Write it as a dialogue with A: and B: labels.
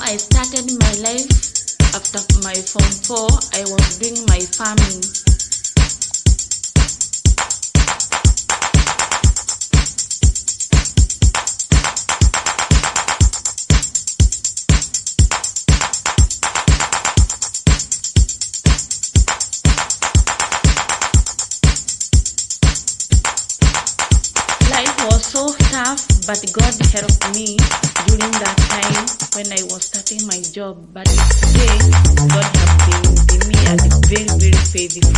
A: I started my life after my Form 4, I was doing my farming. Life was so tough, but God helped me during that time when I was starting my job. But today, God has been with me and very, very faithful.